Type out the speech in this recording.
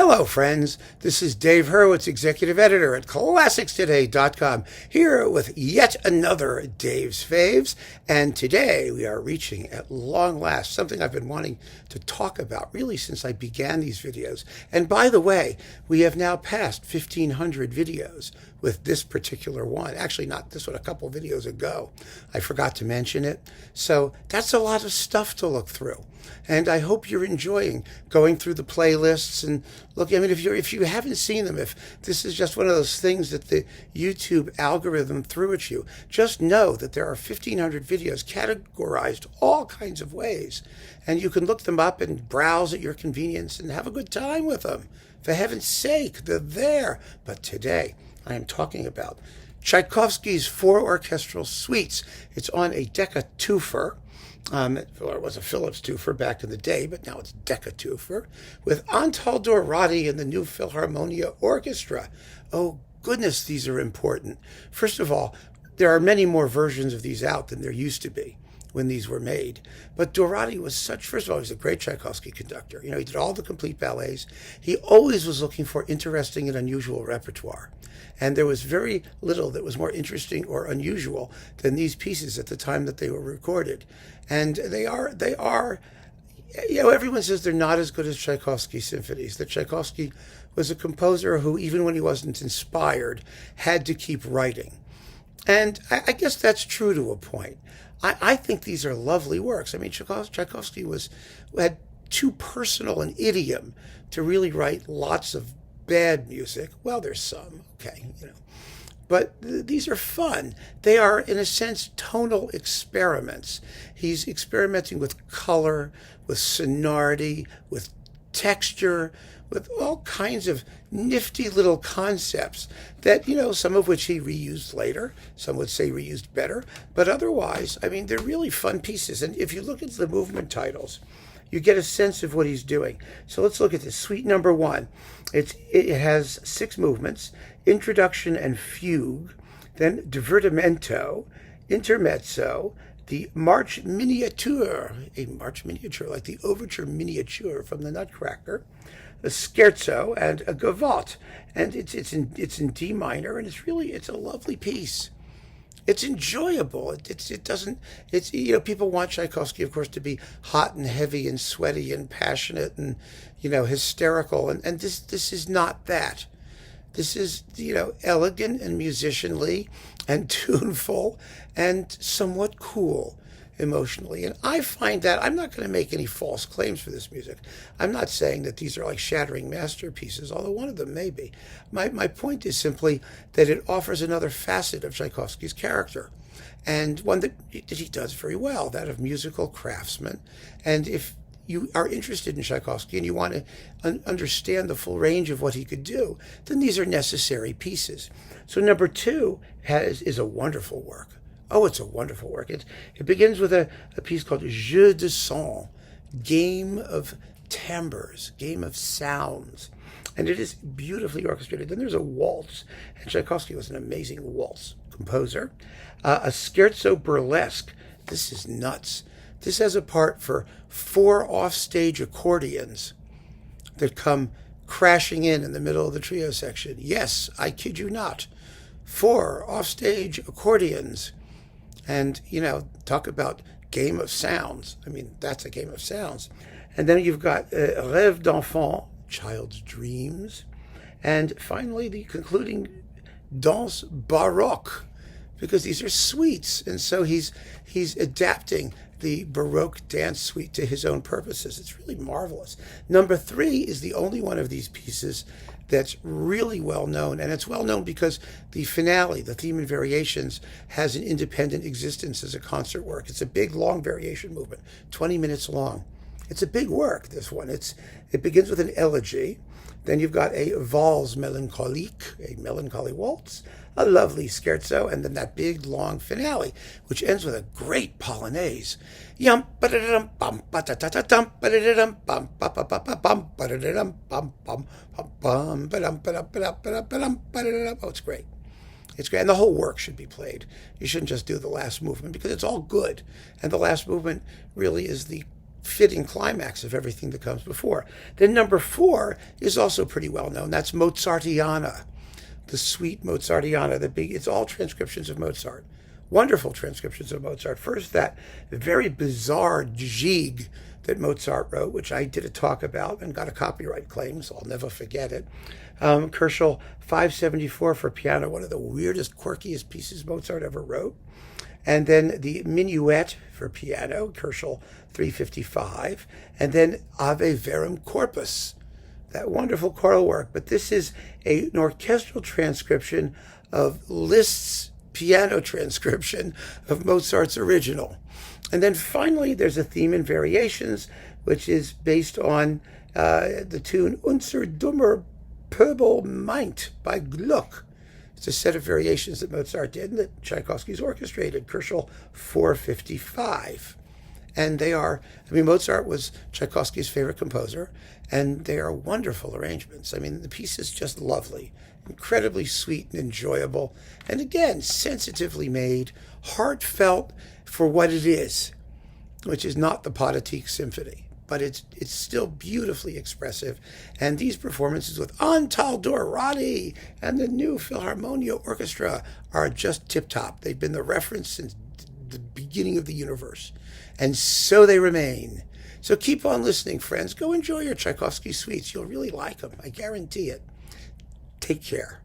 Hello, friends. This is Dave Hurwitz, Executive Editor at ClassicsToday.com, here with yet another Dave's Faves. And today we are reaching, at long last, something I've been wanting to talk about really since I began these videos. And by the way, we have now passed 1,500 videos with this particular one. Actually, not this one, a couple videos ago. I forgot to mention it. So that's a lot of stuff to look through. And I hope you're enjoying going through the playlists and look. I mean, if you haven't seen them, if this is just one of those things that the YouTube algorithm threw at you, just know that there are 1,500 videos categorized all kinds of ways. And you can look them up and browse at your convenience and have a good time with them. For heaven's sake, they're there. But today, I am talking about Tchaikovsky's 4 orchestral suites. It's on a Decca twofer. It was a Philips twofer back in the day, but now it's Decca twofer, with Antal Dorati and the new Philharmonia Orchestra. Oh, goodness, these are important. First of all, there are many more versions of these out than there used to be when these were made. But Dorati was first of all, he was a great Tchaikovsky conductor. You know, he did all the complete ballets. He always was looking for interesting and unusual repertoire. And there was very little that was more interesting or unusual than these pieces at the time that they were recorded. And they are, you know, everyone says they're not as good as Tchaikovsky symphonies. That Tchaikovsky was a composer who, even when he wasn't inspired, had to keep writing. And I guess that's true to a point. I think these are lovely works. I mean, Tchaikovsky had too personal an idiom to really write lots of bad music. Well, there's some, okay, you know. But these are fun. They are, in a sense, tonal experiments. He's experimenting with color, with sonority, with texture, with all kinds of nifty little concepts that, you know, some of which he reused later. Some would say reused better. But otherwise, I mean, they're really fun pieces. And if you look at the movement titles, you get a sense of what he's doing. So let's look at this. Suite number 1. It has 6 movements: introduction and fugue, then divertimento, intermezzo, the march miniature, a march miniature like the overture miniature from the Nutcracker, a scherzo, and a gavotte. And it's in D minor, and it's a lovely piece. It's enjoyable. It's you know, people want Tchaikovsky, of course, to be hot and heavy and sweaty and passionate and, you know, hysterical. And this is not that. This is, you know, elegant and musicianly and tuneful and somewhat cool emotionally. And I find that, I'm not going to make any false claims for this music. I'm not saying that these are like shattering masterpieces, although one of them may be. My point is simply that it offers another facet of Tchaikovsky's character, and one that he does very well, that of musical craftsman. And if you are interested in Tchaikovsky and you want to understand the full range of what he could do, then these are necessary pieces. So number 2 is a wonderful work. Oh, it's a wonderful work. It begins with a piece called Jeu de Sons, Game of Timbres, Game of Sounds. And it is beautifully orchestrated. Then there's a waltz, and Tchaikovsky was an amazing waltz composer. A scherzo burlesque. This is nuts. This has a part for 4 offstage accordions that come crashing in the middle of the trio section. Yes, I kid you not. 4 offstage accordions. And, you know, talk about game of sounds. I mean, that's a game of sounds. And then you've got Rêve d'enfant, child's dreams. And finally, the concluding Danse baroque, because these are suites. And so he's adapting the Baroque dance suite to his own purposes. It's really marvelous. Number 3 is the only one of these pieces that's really well known, and it's well known because the finale, the theme and variations, has an independent existence as a concert work. It's a big, long variation movement, 20 minutes long. It's a big work, this one. It begins with an elegy. Then you've got a valse mélancolique, a melancholy waltz, a lovely scherzo, and then that big, long finale, which ends with a great polonaise. Oh, it's great. It's great. And the whole work should be played. You shouldn't just do the last movement because it's all good. And the last movement really is the fitting climax of everything that comes before. Then number 4 is also pretty well known. That's Mozartiana, the suite Mozartiana. It's all transcriptions of Mozart. Wonderful transcriptions of Mozart. First, that very bizarre jig that Mozart wrote, which I did a talk about and got a copyright claim, so I'll never forget it. Herschel 574 for piano, one of the weirdest, quirkiest pieces Mozart ever wrote. And then the Minuet for piano, Herschel 355. And then Ave Verum Corpus, that wonderful choral work. But this is an orchestral transcription of Liszt's piano transcription of Mozart's original. And then finally, there's a theme in variations, which is based on the tune Unser dummer Pöbel meint by Gluck. It's a set of variations that Mozart did and that Tchaikovsky's orchestrated, Herschel 455. And Mozart was Tchaikovsky's favorite composer, and they are wonderful arrangements. The piece is just lovely, incredibly sweet and enjoyable, and again, sensitively made, heartfelt for what it is, which is not the Pathetique Symphony. But it's still beautifully expressive. And these performances with Antal, Dorati, and the new Philharmonia Orchestra are just tip-top. They've been the reference since the beginning of the universe. And so they remain. So keep on listening, friends. Go enjoy your Tchaikovsky suites. You'll really like them. I guarantee it. Take care.